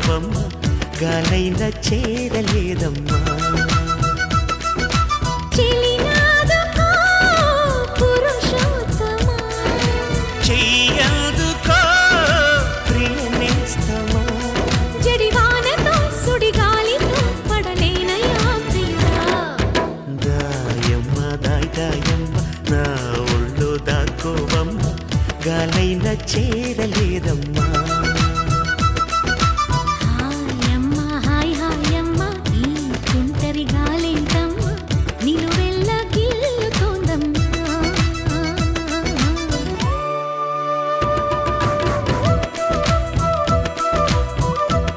దాక్కోవమ్మ గాలైన చేరలేదమ్మా చెయ్యందుకో ప్రియనేస్తమా జడివానతో సుడిగాలితో పడలేనయ్యా ప్రియా దాయమ్మ దాయమ్మ నా ఒళ్ళో దాక్కోవమ్మ గాలైన